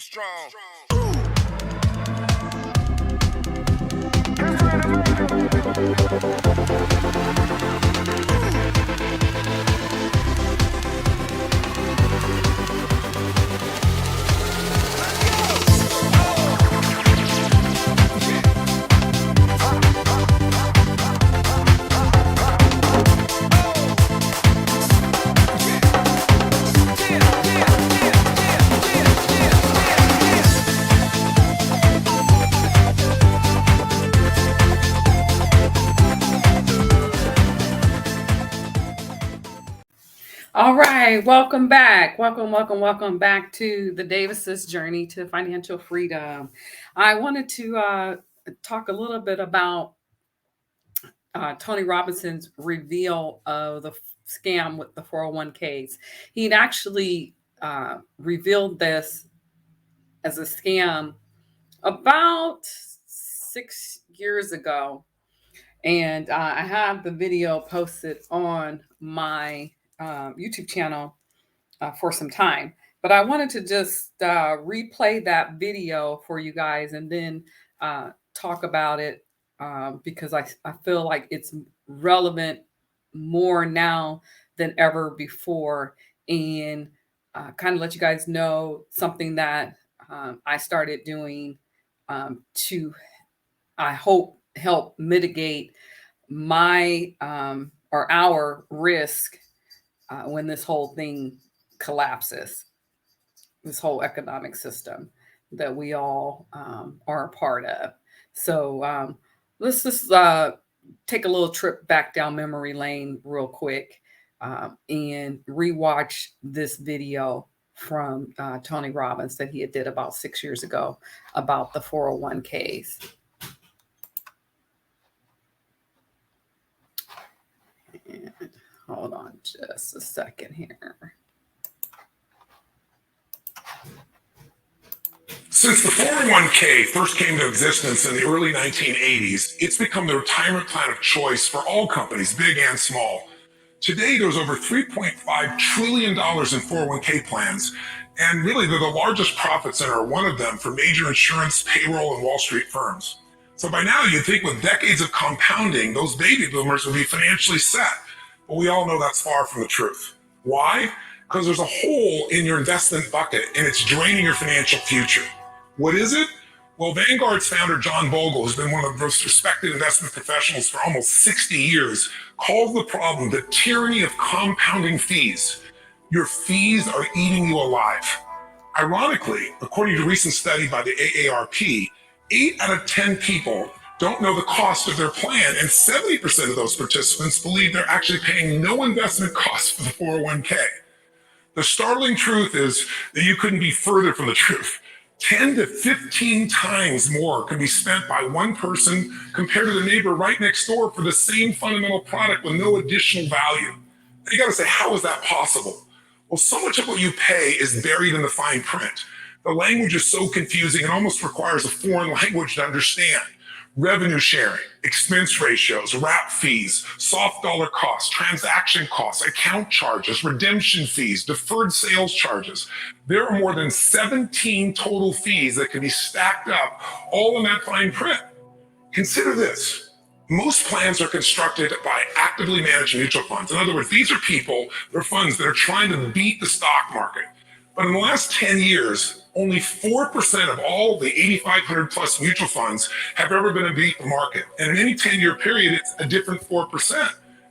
it strong. All right, welcome back. Welcome back to the Davis's journey to financial freedom. I wanted to talk a little bit about Tony Robinson's reveal of the scam with the 401ks. He'd actually revealed this as a scam about 6 years ago. And I have the video posted on my YouTube channel for some time. But I wanted to just replay that video for you guys and then talk about it because I feel like it's relevant more now than ever before. And kind of let you guys know something that I started doing to, I hope, help mitigate my or our risk when this whole thing collapses, this whole economic system that we all are a part of. So let's just take a little trip back down memory lane real quick and rewatch this video from Tony Robbins that he did about 6 years ago about the 401ks. And hold on just a second here. Since the 401k first came to existence in the early 1980s, it's become the retirement plan of choice for all companies, big and small. Today, there's over $3.5 trillion in 401k plans, and really they're the largest profit center, one of them, for major insurance, payroll, and Wall Street firms. So by now, you'd think with decades of compounding, those baby boomers would be financially set. But we all know that's far from the truth. Why? Because there's a hole in your investment bucket, and it's draining your financial future. What is it? Well, Vanguard's founder, John Bogle, who's been one of the most respected investment professionals for almost 60 years, calls the problem the tyranny of compounding fees. Your fees are eating you alive. Ironically, according to a recent study by the AARP, 8 out of 10 people don't know the cost of their plan, and 70% of those participants believe they're actually paying no investment costs for the 401k. The startling truth is that you couldn't be further from the truth. 10 to 15 times more can be spent by one person compared to the neighbor right next door for the same fundamental product with no additional value. You gotta say, how is that possible? Well, so much of what you pay is buried in the fine print. The language is so confusing, it almost requires a foreign language to understand. Revenue sharing, expense ratios, wrap fees, soft dollar costs, transaction costs, account charges, redemption fees, deferred sales charges. There are more than 17 total fees that can be stacked up, all in that fine print. Consider this. Most plans are constructed by actively managed mutual funds. In other words, these are people, they're funds that are trying to beat the stock market. But in the last 10 years, only 4% of all the 8,500 plus mutual funds have ever been to beat the market. And in any 10-year period, it's a different 4%.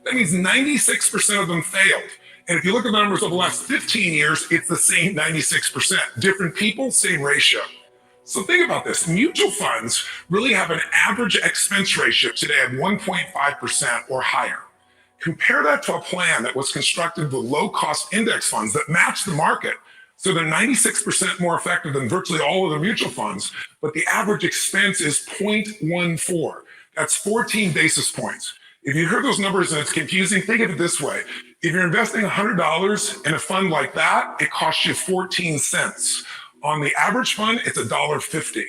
That means 96% of them failed. And if you look at the numbers over the last 15 years, it's the same 96%. Different people, same ratio. So think about this. Mutual funds really have an average expense ratio today of 1.5% or higher. Compare that to a plan that was constructed with low-cost index funds that match the market. So they're 96% more effective than virtually all of the mutual funds, but the average expense is 0.14. That's 14 basis points. If you heard those numbers and it's confusing, think of it this way. If you're investing $100 in a fund like that, it costs you 14 cents. On the average fund, it's $1.50.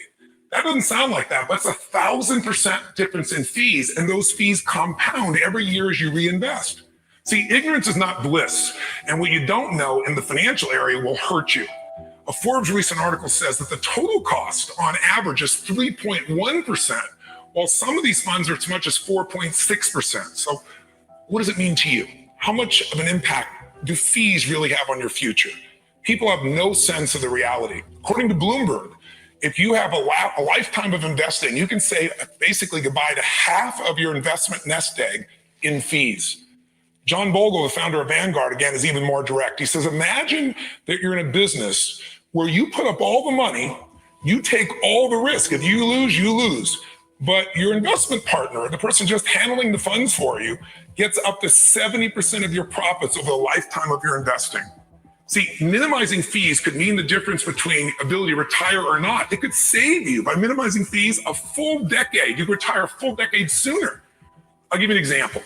That doesn't sound like that, but it's 1,000% difference in fees, and those fees compound every year as you reinvest. See, ignorance is not bliss, and what you don't know in the financial area will hurt you. A Forbes recent article says that the total cost on average is 3.1%, while some of these funds are as much as 4.6%. So what does it mean to you? How much of an impact do fees really have on your future? People have no sense of the reality. According to Bloomberg, if you have a lifetime of investing, you can say basically goodbye to half of your investment nest egg in fees. John Bogle, the founder of Vanguard, again, is even more direct. He says, imagine that you're in a business where you put up all the money, you take all the risk. If you lose, you lose. But your investment partner, the person just handling the funds for you, gets up to 70% of your profits over the lifetime of your investing. See, minimizing fees could mean the difference between ability to retire or not. It could save you by minimizing fees a full decade. You could retire a full decade sooner. I'll give you an example.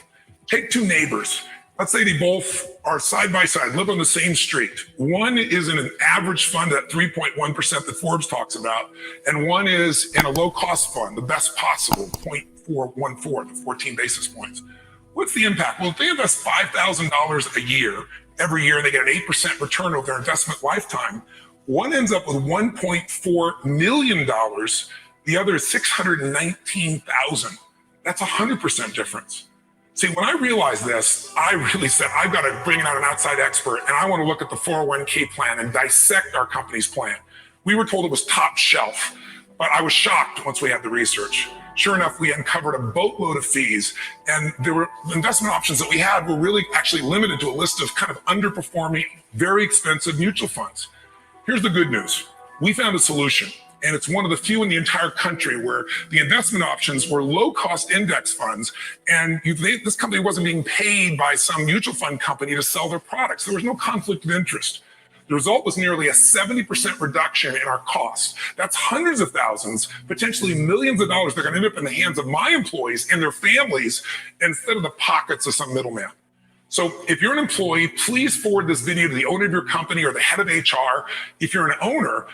Take two neighbors. Let's say they both are side by side, live on the same street. One is in an average fund at 3.1% that Forbes talks about, and one is in a low cost fund, the best possible, 0.414 to 14 basis points. What's the impact? Well, if they invest $5,000 a year, every year, they get an 8% return over their investment lifetime. One ends up with $1.4 million. The other is $619,000. That's a 100% difference. See, when I realized this, I really said, I've got to bring out an outside expert, and I want to look at the 401k plan and dissect our company's plan. We were told it was top shelf, but I was shocked once we had the research. Sure enough, we uncovered a boatload of fees, and there were investment options that we had were really actually limited to a list of kind of underperforming, very expensive mutual funds. Here's the good news. We found a solution. And it's one of the few in the entire country where the investment options were low-cost index funds, and this company wasn't being paid by some mutual fund company to sell their products. There was no conflict of interest. The result was nearly a 70% reduction in our costs. That's hundreds of thousands, potentially millions of dollars that are going to end up in the hands of my employees and their families instead of the pockets of some middleman. So if you're an employee, please forward this video to the owner of your company or the head of HR. If you're an owner,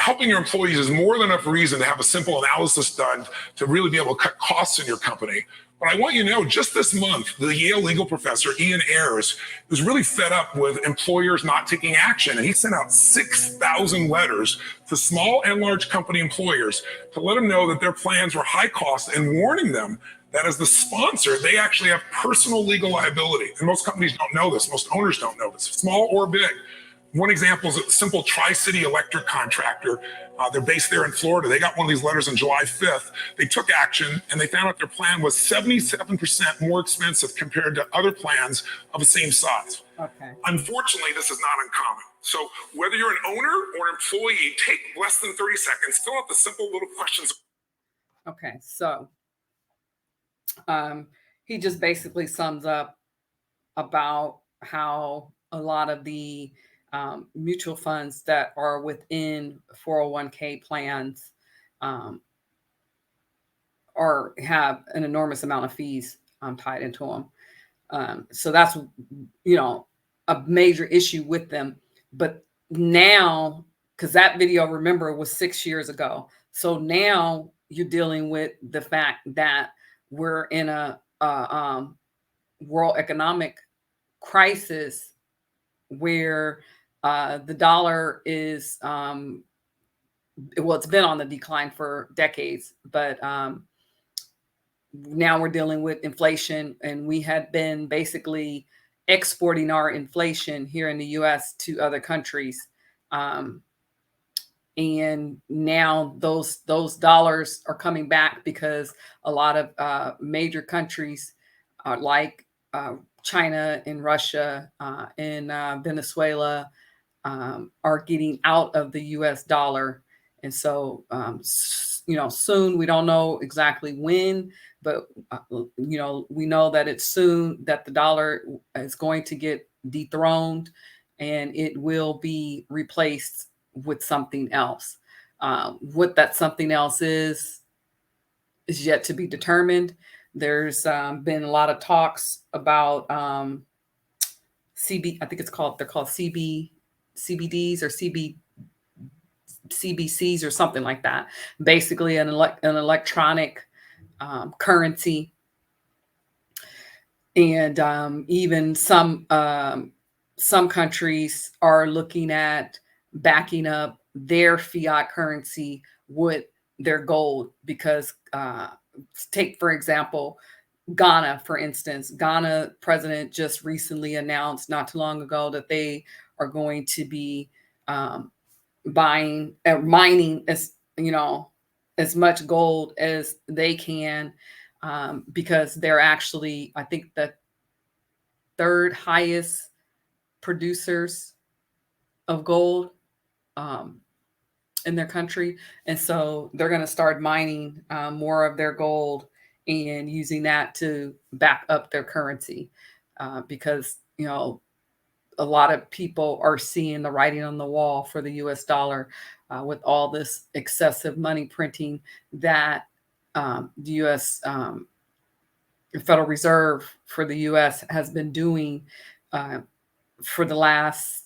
helping your employees is more than enough reason to have a simple analysis done to really be able to cut costs in your company. But I want you to know, just this month, the Yale legal professor, Ian Ayres, was really fed up with employers not taking action. And he sent out 6,000 letters to small and large company employers to let them know that their plans were high cost and warning them that as the sponsor, they actually have personal legal liability. And most companies don't know this. Most owners don't know this, small or big. One example is a simple Tri-City electric contractor. They're based there in Florida. They got one of these letters on July 5th. They took action, and they found out their plan was 77% more expensive compared to other plans of the same size. Okay. Unfortunately, this is not uncommon. So whether you're an owner or an employee, take less than 30 seconds, fill out the simple little questions. Okay, so he just basically sums up about how a lot of the mutual funds that are within 401k plans have an enormous amount of fees tied into them. So that's a major issue with them. But now, because that video, remember, was 6 years ago, so now you're dealing with the fact that we're in a world economic crisis where the dollar is it's been on the decline for decades, but now we're dealing with inflation, and we had been basically exporting our inflation here in the US to other countries, and now those dollars are coming back because a lot of major countries like China and Russia and Venezuela are getting out of the US dollar. And so, soon, we don't know exactly when, but, we know that it's soon that the dollar is going to get dethroned and it will be replaced with something else. What that something else is yet to be determined. There's been a lot of talks about CB. I think they're called CBDs or CBCs or something like that. Basically, an electronic currency, and even some countries are looking at backing up their fiat currency with their gold. Because take, for example, Ghana, for instance. Ghana president just recently announced not too long ago that they are going to be um, buying mining, as you know, as much gold as they can, because they're actually, I think, the third highest producers of gold um, in their country. And so they're going to start mining more of their gold and using that to back up their currency, because, a lot of people are seeing the writing on the wall for the US dollar, with all this excessive money printing that the US Federal Reserve for the US has been doing uh, for the last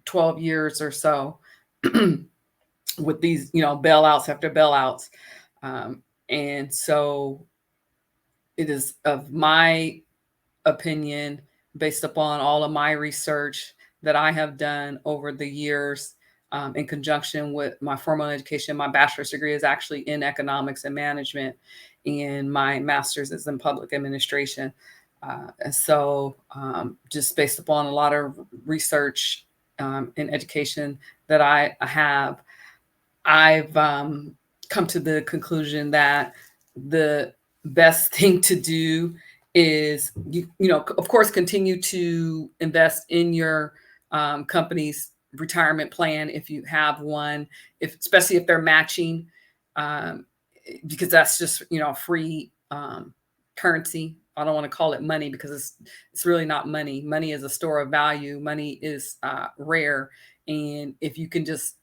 12 years or so, with these, bailouts after bailouts. And so it is of my opinion, based upon all of my research that I have done over the years, in conjunction with my formal education. My bachelor's degree is actually in economics and management, and my master's is in public administration. And so, just based upon a lot of research in education that I have, I've come to the conclusion that the best thing to do is, of course, continue to invest in your company's retirement plan if you have one, especially if they're matching, um, because that's just, free currency. I don't want to call it money, because it's really not money. Money is a store of value. Money is rare, and if you can just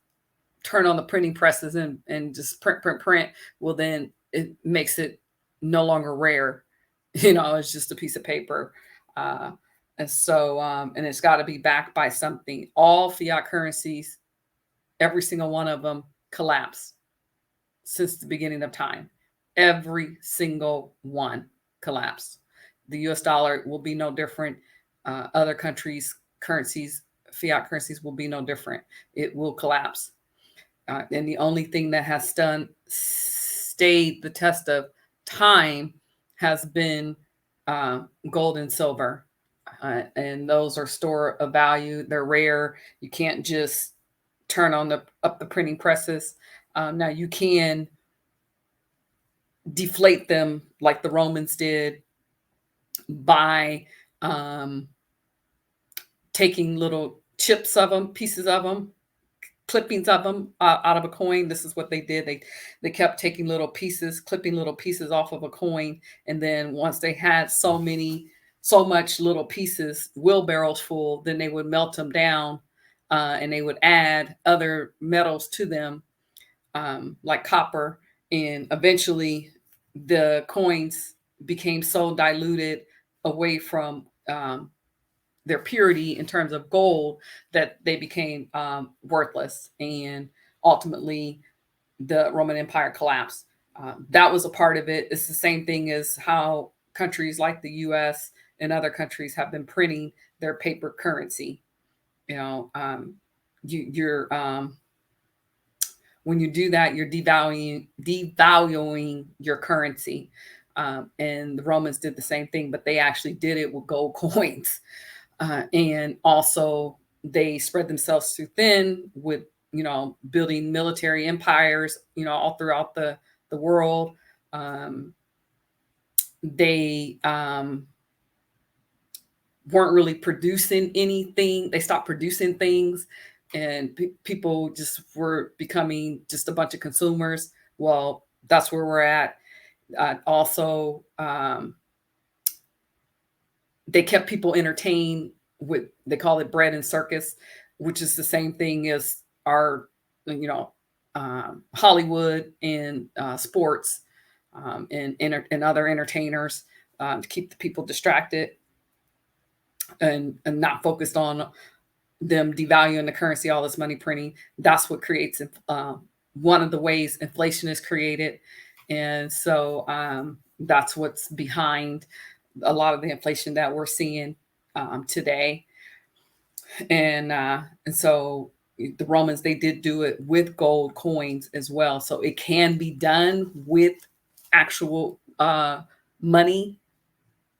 turn on the printing presses and just print, print, print, well, then it makes it no longer rare. It's just a piece of paper. Uh, and so, and it's got to be backed by something. All fiat currencies, every single one of them, collapsed since the beginning of time. Every single one collapsed. The US dollar will be no different. Other countries' currencies, fiat currencies, will be no different. It will collapse. And the only thing that has stayed the test of time has been gold and silver. And those are store of value. They're rare. You can't just turn on up the printing presses. Now you can deflate them like the Romans did by taking little chips of them, pieces of them, clippings of them out of a coin. This is what they did. They kept taking little pieces, clipping little pieces off of a coin, and then once they had so much little pieces, wheelbarrows full, then they would melt them down, and they would add other metals to them, like copper, and eventually the coins became so diluted away from their purity in terms of gold that they became worthless, and ultimately the Roman Empire collapsed. That was a part of it. It's the same thing as how countries like the US and other countries have been printing their paper currency. You know, you're when you do that, you're devaluing your currency. And the Romans did the same thing, but they actually did it with gold coins. And also, they spread themselves too thin with, building military empires, all throughout the world. They weren't really producing anything. They stopped producing things, and people just were becoming just a bunch of consumers. Well, that's where we're at. Also, they kept people entertained with, they call it bread and circus, which is the same thing as our, Hollywood and sports, and other entertainers, to keep the people distracted and not focused on them devaluing the currency, all this money printing. That's what creates one of the ways inflation is created. And so that's what's behind a lot of the inflation that we're seeing today. And so the Romans, they did do it with gold coins as well. So it can be done with actual money,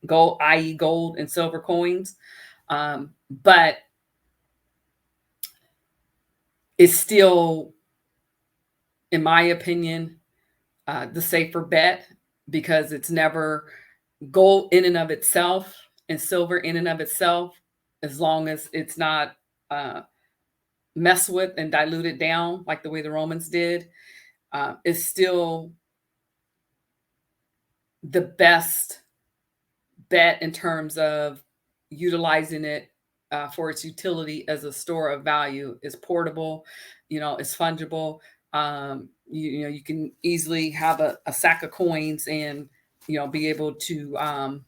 gold, i.e. gold and silver coins. But it's still, in my opinion, the safer bet, because it's never gold in and of itself and silver in and of itself, as long as it's not messed with and diluted down like the way the Romans did, is still the best bet in terms of utilizing it for its utility as a store of value. Is portable, it's fungible. You can easily have a sack of coins and be able to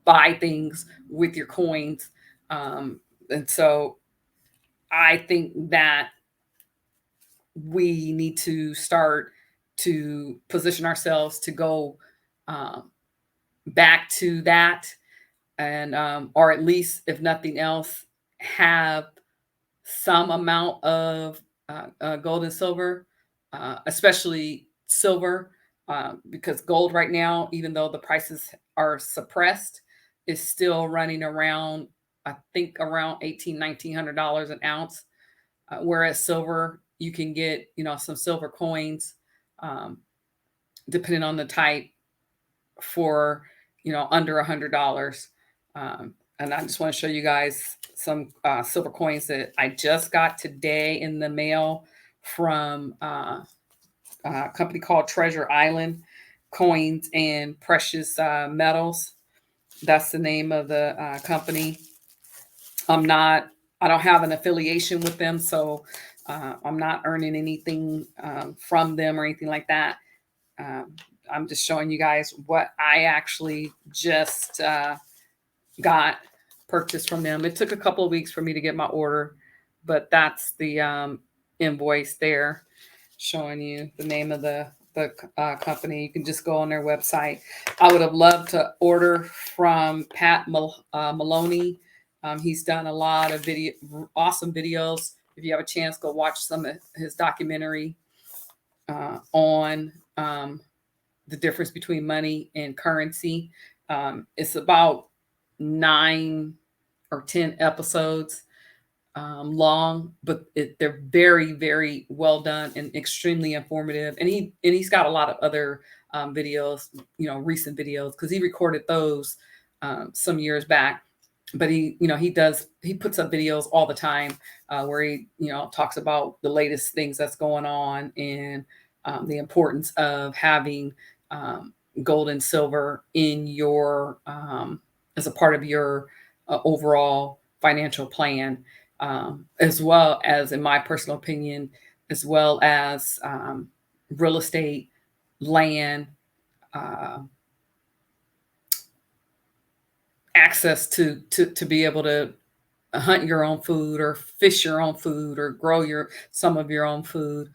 buy things with your coins. And so I think that we need to start to position ourselves to go um, back to that, and or at least, if nothing else, have some amount of gold and silver, especially silver, because gold right now, even though the prices are suppressed, is still running around, I think, around 1900 $1,900 an ounce. Whereas silver, you can get some silver coins, um, depending on the type, for under $100. And I just want to show you guys some silver coins that I just got today in the mail from a company called Treasure Island Coins and Precious Metals. That's the name of the company. I don't have an affiliation with them, so I'm not earning anything from them or anything like that. Um, I'm just showing you guys what I actually just got purchased from them. It took a couple of weeks for me to get my order, but that's the invoice there, showing you the name of the company. You can just go on their website. I would have loved to order from Maloney. He's done a lot of awesome videos. If you have a chance, go watch some of his documentary on the difference between money and currency. It's about 9 or 10 episodes long, but they're very, very well done and extremely informative. And he's got a lot of other videos, recent videos, because he recorded those some years back. But he puts up videos all the time where he talks about the latest things that's going on, and the importance of having gold and silver in your as a part of your overall financial plan, as well as, in my personal opinion, as well as real estate, land, uh, access to be able to hunt your own food, or fish your own food, or grow some of your own food.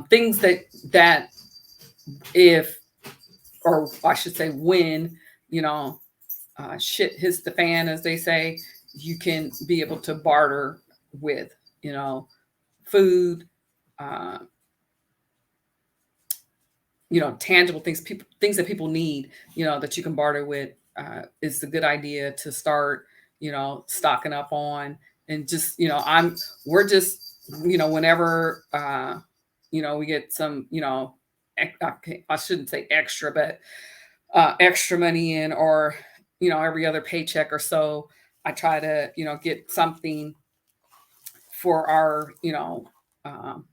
Things that if, or I should say, when shit hits the fan, as they say, you can be able to barter with, food, uh, tangible things, things that people need, that you can barter with. Is a good idea to start, stocking up on. And just, we're just, whenever, we get some, I shouldn't say extra, but extra money in, or every other paycheck or so, I try to get something for our um,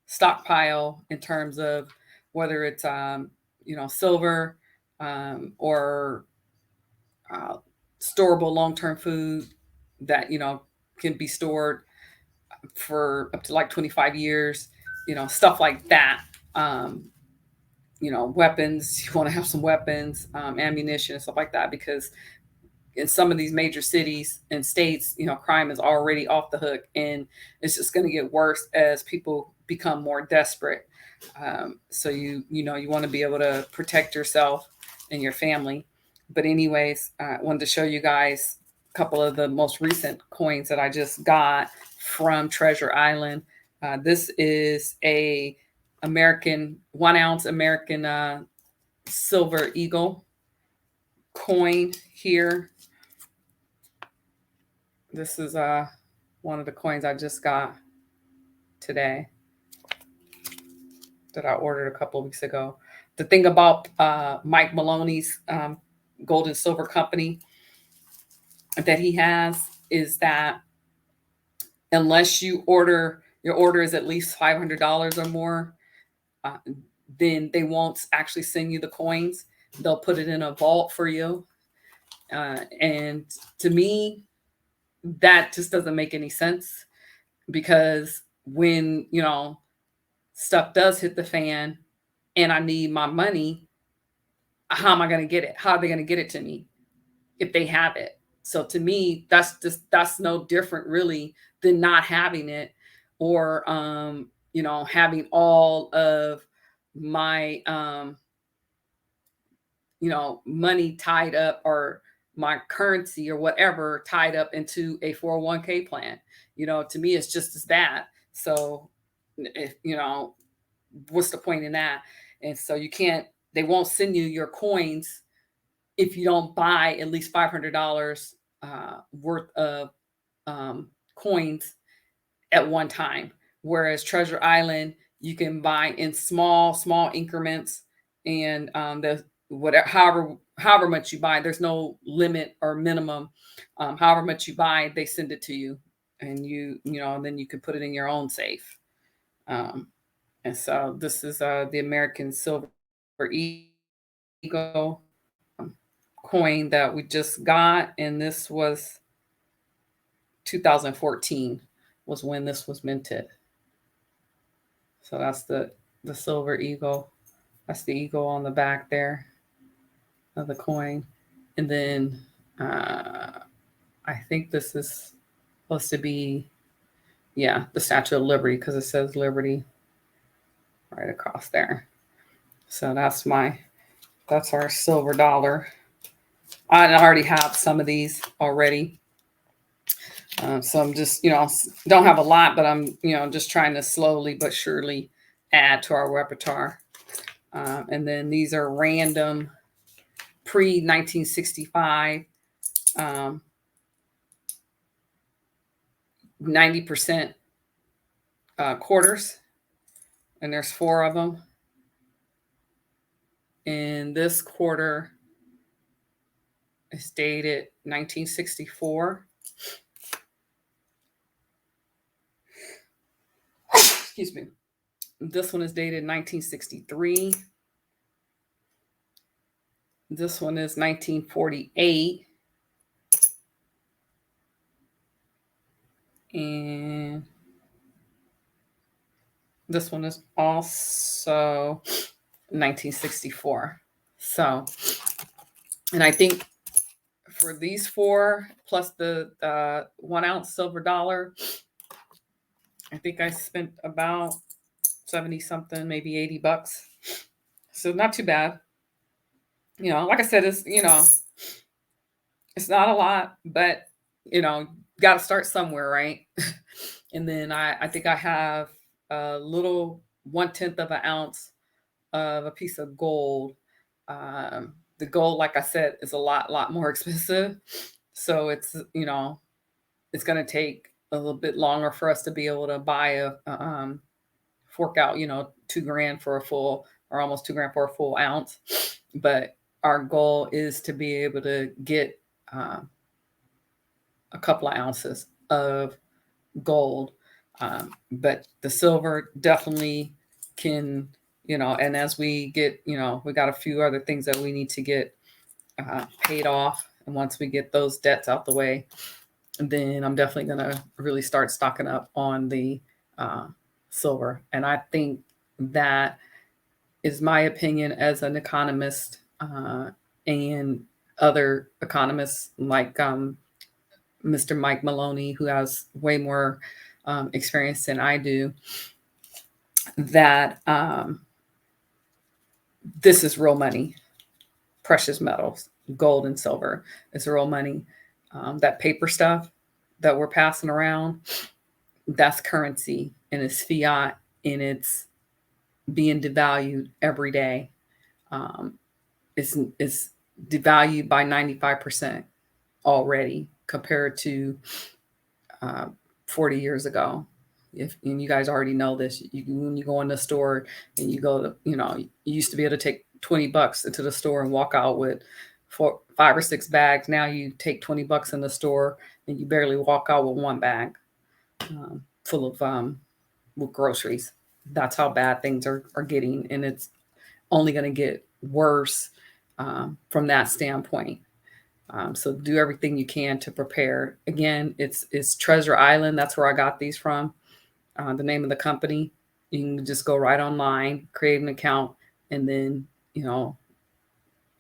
stockpile, in terms of whether it's silver, or uh, storable long-term food that can be stored for up to like 25 years, stuff like that. um, Weapons, you want to have some weapons, ammunition and stuff like that, because in some of these major cities and states, crime is already off the hook, and it's just going to get worse as people become more desperate. So you want to be able to protect yourself and your family. But anyways, I wanted to show you guys a couple of the most recent coins that I just got from Treasure Island. This is a American 1 ounce American silver eagle coin here. This is one of the coins I just got today that I ordered a couple of weeks ago. The thing about Mike Maloney's gold and silver company that he has is that unless your order is at least $500 or more, uh, then they won't actually send you the coins. They'll put it in a vault for you. And to me, that just doesn't make any sense, because when, stuff does hit the fan and I need my money, how am I going to get it? How are they going to get it to me if they have it? So to me, that's no different really than not having it, or having all of my money tied up, or my currency or whatever tied up into a 401k plan. To me, it's just as bad. So if, what's the point in that? And so they won't send you your coins if you don't buy at least $500 worth of coins at one time. Whereas Treasure Island, you can buy in small increments, and the whatever however much you buy, there's no limit or minimum. However much you buy, they send it to you, and and then you can put it in your own safe. And so this is the American Silver Eagle coin that we just got, and this was 2014 was when this was minted. So that's the silver eagle. That's the eagle on the back there of the coin. And then I think this is supposed to be, the Statue of Liberty, because it says Liberty right across there. So that's our silver dollar. I already have some of these already. So I'm just, don't have a lot, but I'm, just trying to slowly but surely add to our repertoire. And then these are random pre-1965, 90% quarters. And there's 4 of them. And this quarter is dated 1964. Excuse me. This one is dated 1963. This one is 1948. And this one is also 1964. So, and I think for these 4 plus the 1 ounce silver dollar, I think I spent about 70 something, maybe $80. So not too bad. Like I said, it's not a lot, but got to start somewhere, right? And then I think I have a little 1/10 of an ounce of a piece of gold. The gold, like I said, is a lot more expensive. So it's, it's going to take a little bit longer for us to be able to buy fork out, $2,000 for a full, or almost $2,000 for a full ounce. But our goal is to be able to get a couple of ounces of gold. But the silver definitely can, and as we get, we got a few other things that we need to get paid off. And once we get those debts out the way, then I'm definitely going to really start stocking up on the silver. And I think that is my opinion as an economist, and other economists like Mr. Mike Maloney, who has way more experience than I do, that this is real money. Precious metals, gold and silver is real money. That paper stuff that we're passing around, that's currency, and it's fiat, and it's being devalued every day. Um, it's devalued by 95% already compared to uh, 40 years ago. If and you guys already know this, when you go in the store and you go to, you used to be able to take $20 into the store and walk out with 5 or 6 bags. Now you take $20 in the store and you barely walk out with one bag full of with groceries. That's how bad things are getting, and it's only going to get worse from that standpoint. So do everything you can to prepare. Again, it's Treasure Island. That's where I got these from. The name of the company. You can just go right online, create an account, and then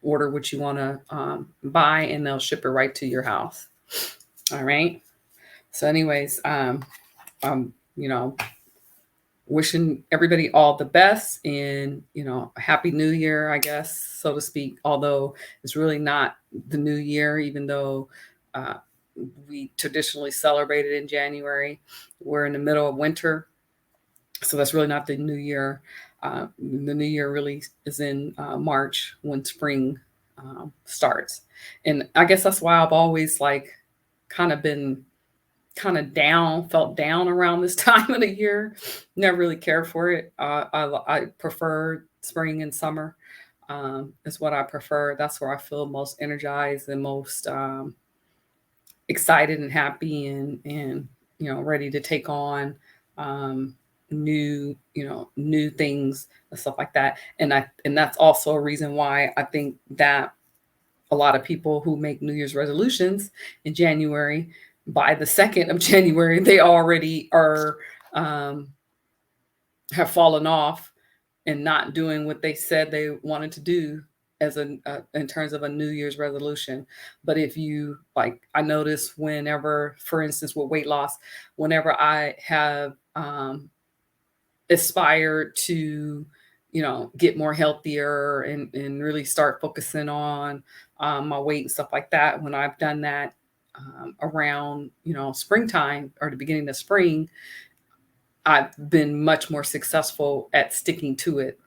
order what you want to buy, and they'll ship it right to your house. All right. So, anyways, you know, wishing everybody all the best, and a happy new year, I guess, so to speak, although it's really not the new year, even though uh, we traditionally celebrate it in January. We're in the middle of winter, so that's really not the new year. The new year really is in March, when spring starts. And I guess that's why I've always like kind of been kind of down, felt down around this time of the year. Never really cared for it. I prefer spring and summer. Is what I prefer. That's where I feel most energized and most excited and happy, and ready to take on um, new things and stuff like that. And that's also a reason why I think that a lot of people who make New Year's resolutions in January, by the 2nd of January, they already are um, have fallen off and not doing what they said they wanted to do as in terms of a New Year's resolution. But if you like, I notice whenever, for instance, with weight loss, whenever I have aspired to get more healthier, and really start focusing on my weight and stuff like that, when I've done that around springtime or the beginning of spring, I've been much more successful at sticking to it,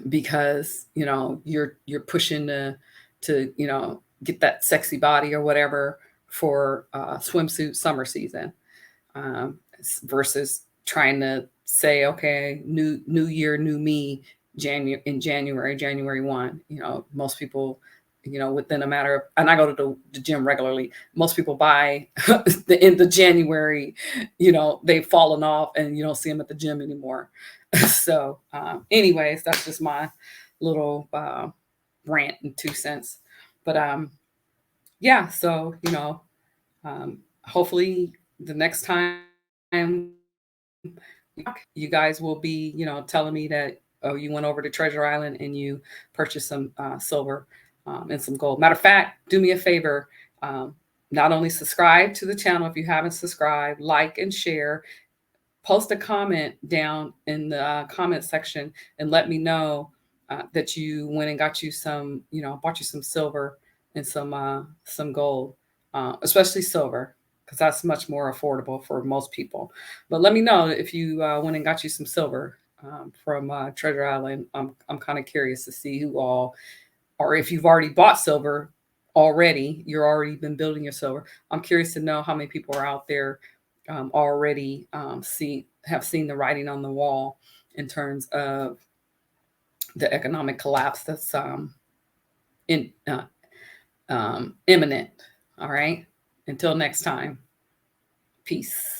because you're pushing to get that sexy body or whatever for swimsuit summer season, um, versus trying to say, okay, new year, new me, January 1. Most people, within a matter of, and I go to the gym regularly. Most people by the end of January, they've fallen off, and you don't see them at the gym anymore. So, anyways, that's just my little rant and 2 cents. But yeah, so hopefully the next time you guys will be, telling me that, oh, you went over to Treasure Island and you purchased some silver and some gold. Matter of fact, do me a favor. Um, Not only subscribe to the channel if you haven't subscribed, like and share, post a comment down in the comment section and let me know that you went and got you some, bought you some silver and some gold, especially silver, because that's much more affordable for most people. But let me know if you went and got you some silver from Treasure Island. I'm kind of curious to see who all, or if you've already bought silver already, you're already been building your silver. I'm curious to know how many people are out there already have seen the writing on the wall in terms of the economic collapse that's in imminent. All right. Until next time. Peace.